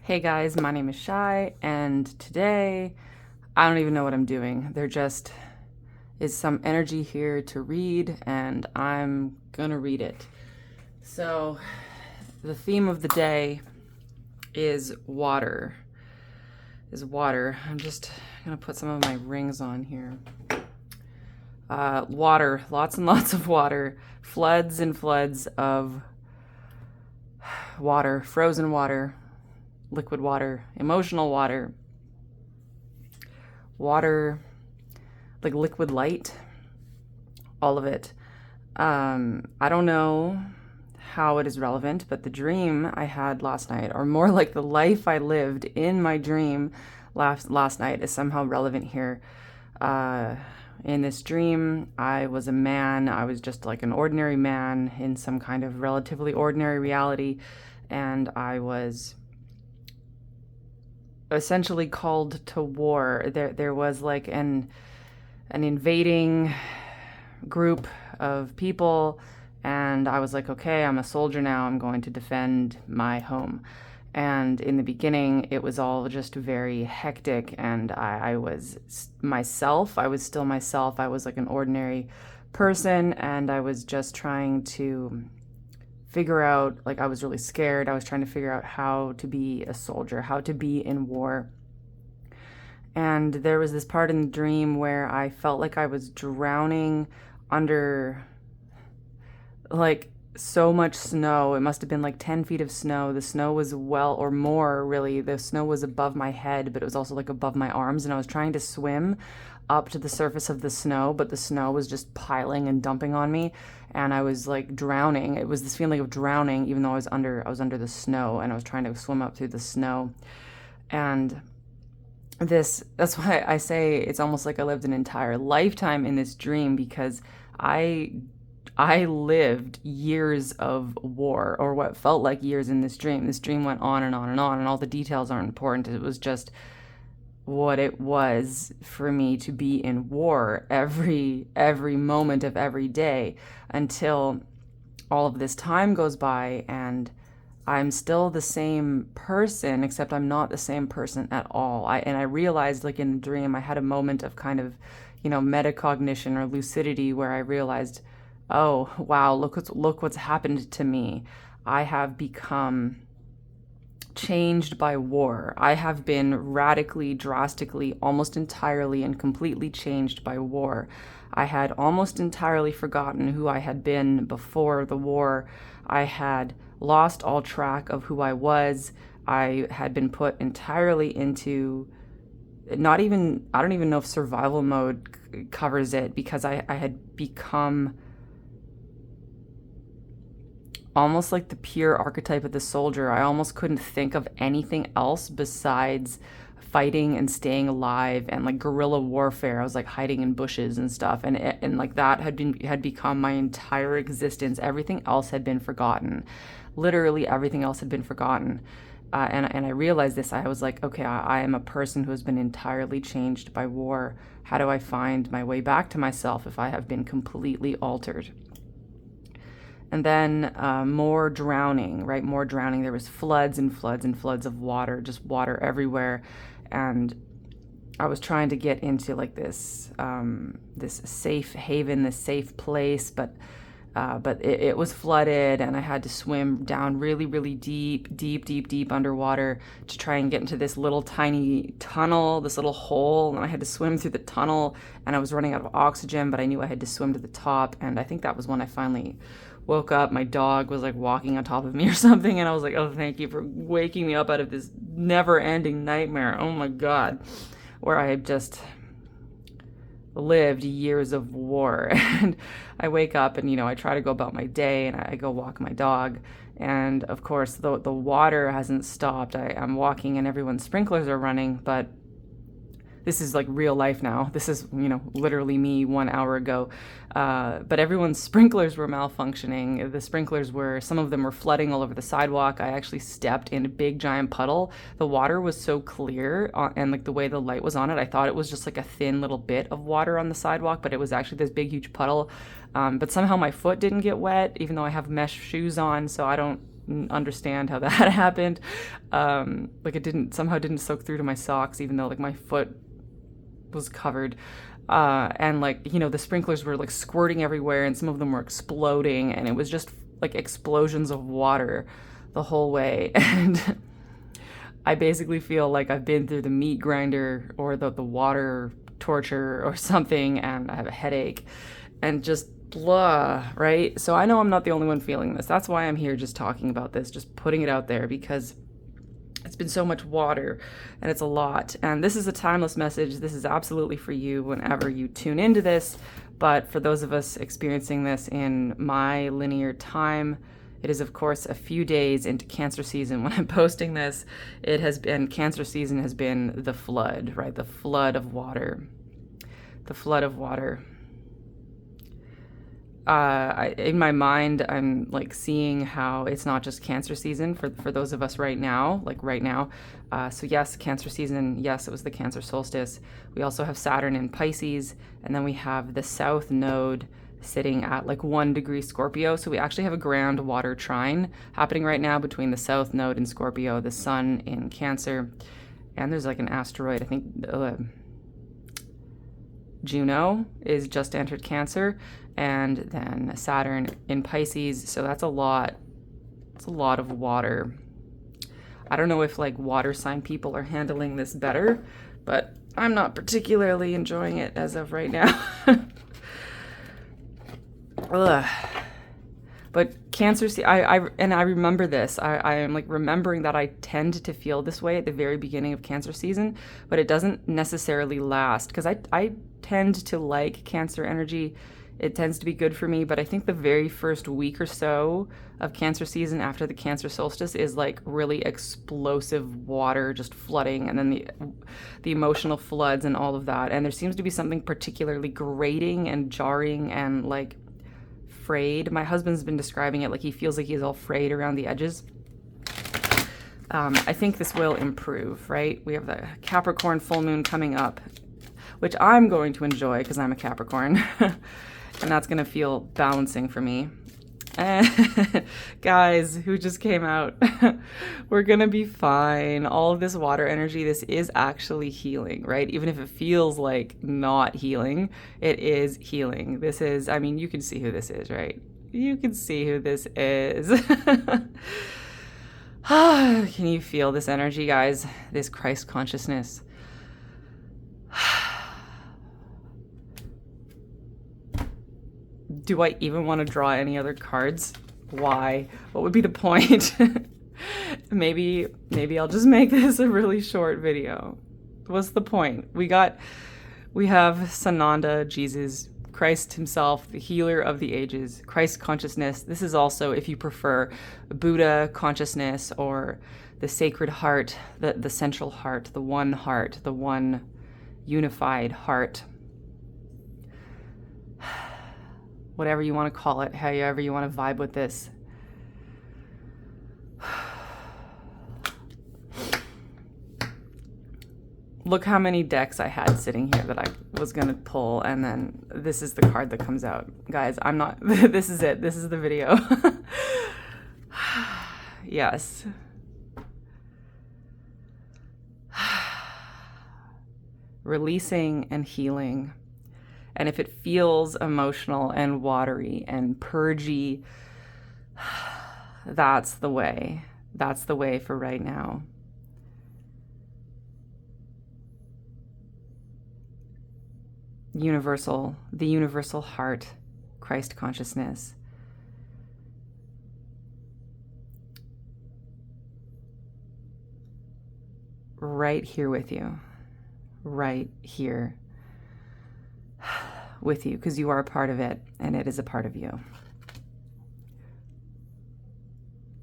Hey guys, my name is Shai, and today I don't even know what I'm doing. There just is some energy here to read, and I'm gonna read it. So, the theme of the day is water. I'm just gonna put some of my rings on here. Water, lots and lots of water, floods and floods of water, frozen water, liquid water, emotional water, water, like liquid light, all of it. I don't know how it is relevant, but the dream I had last night, or more like the life I lived in my dream last night, is somehow relevant here. In this dream, I was a man. I was just like an ordinary man in some kind of relatively ordinary reality, and I was essentially called to war. There was like an invading group of people, and I was like, okay, I'm a soldier now. I'm going to defend my home. And in the beginning, it was all just very hectic, and I was myself. I was still myself. I was like an ordinary person, and I was just trying to figure out, like, I was really scared. I was trying to figure out how to be a soldier, how to be in war. And there was this part in the dream where I felt like I was drowning under like so much snow. It must have been like 10 feet of snow. The snow was well, or more really. The snow was above my head, but it was also like above my arms. And I was trying to swim up to the surface of the snow, but the snow was just piling and dumping on me. And I was like drowning. It was this feeling of drowning, even though I was under the snow, and I was trying to swim up through the snow. And that's why I say it's almost like I lived an entire lifetime in this dream, because I I lived years of war, or what felt like years in this dream. This dream went on and on and on, and all the details aren't important. It was just what it was for me to be in war every moment of every day, until all of this time goes by and I'm still the same person, except I'm not the same person at all. I realized, like in the dream, I had a moment of kind of, metacognition or lucidity, where I realized, oh wow, look what's happened to me. I have become changed by war. I have been radically, drastically, almost entirely and completely changed by war. I had almost entirely forgotten who I had been before the war. I had lost all track of who I was. I had been put entirely into, not even, I don't even know if survival mode covers it, because I had become almost like the pure archetype of the soldier. I almost couldn't think of anything else besides fighting and staying alive and like guerrilla warfare. I was like hiding in bushes and stuff, and like that had become my entire existence. Everything else had been forgotten. Literally everything else had been forgotten. And I realized this. I was like, okay, I am a person who has been entirely changed by war. How do I find my way back to myself if I have been completely altered? And then more drowning, right? More drowning. There was floods and floods and floods of water, just water everywhere. And I was trying to get into like this safe haven, this safe place, but it was flooded, and I had to swim down really, really deep underwater to try and get into this little tiny tunnel, this little hole. And I had to swim through the tunnel, and I was running out of oxygen, but I knew I had to swim to the top. And I think that was when I finally woke up. My dog was like walking on top of me or something, and I was like, oh, thank you for waking me up out of this never-ending nightmare. Oh my God, where I had just lived years of war. And I wake up, and I try to go about my day, and I go walk my dog, and of course the water hasn't stopped. I'm walking, and everyone's sprinklers are running, but this is like real life now. This is, literally me 1 hour ago. But everyone's sprinklers were malfunctioning. The sprinklers some of them were flooding all over the sidewalk. I actually stepped in a big giant puddle. The water was so clear, and like the way the light was on it, I thought it was just like a thin little bit of water on the sidewalk, but it was actually this big, huge puddle. But somehow my foot didn't get wet, even though I have mesh shoes on, so I don't understand how that happened. Like it somehow didn't soak through to my socks, even though like my foot was covered. And like, you know, the sprinklers were like squirting everywhere and some of them were exploding, and it was just like explosions of water the whole way. And I basically feel like I've been through the meat grinder or the water torture or something, and I have a headache and just blah, right? So I know I'm not the only one feeling this. That's why I'm here just talking about this, just putting it out there, because it's been so much water and it's a lot. And this is a timeless message. This is absolutely for you whenever you tune into this. But for those of us experiencing this in my linear time, it is, of course, a few days into Cancer season when I'm posting this. It has been, Cancer season has been the flood, right? The flood of water. The flood of water. In my mind, I'm like seeing how it's not just Cancer season for those of us right now, like right now. So yes, Cancer season, yes, it was the Cancer solstice. We also have Saturn in Pisces, and then we have the South Node sitting at like 1 degree Scorpio. So we actually have a grand water trine happening right now between the South Node in Scorpio, the Sun in Cancer, and there's like an asteroid, I think Juno is just entered Cancer, and then Saturn in Pisces. So that's a lot. It's a lot of water. I don't know if like water sign people are handling this better, but I'm not particularly enjoying it as of right now. Ugh. But Cancer, I remember this. I am like remembering that I tend to feel this way at the very beginning of Cancer season, but it doesn't necessarily last, because I tend to like Cancer energy. It tends to be good for me, but I think the very first week or so of Cancer season after the Cancer solstice is like really explosive water just flooding, and then the emotional floods and all of that. And there seems to be something particularly grating and jarring and like frayed. My husband's been describing it like he feels like he's all frayed around the edges. I think this will improve, right? We have the Capricorn full moon coming up, which I'm going to enjoy because I'm a Capricorn. And that's going to feel balancing for me. Guys who just came out, we're going to be fine. All of this water energy, this is actually healing, right? Even if it feels like not healing, it is healing. This is, I mean, you can see who this is, right? You can see who this is. Can you feel this energy, guys? This Christ consciousness. Do I even want to draw any other cards? Why? What would be the point? Maybe I'll just make this a really short video. What's the point? We have Sananda, Jesus, Christ himself, the healer of the ages, Christ consciousness. This is also, if you prefer, Buddha consciousness, or the sacred heart, the central heart, the one unified heart. Whatever you want to call it, however you want to vibe with this. Look how many decks I had sitting here that I was going to pull, and then this is the card that comes out. Guys, I'm not, this is it. This is the video. Yes. Releasing and healing. And if it feels emotional and watery and purgy, that's the way. That's the way for right now. The universal heart, Christ consciousness. Right here with you. Right here with you, because you are a part of it, and it is a part of you.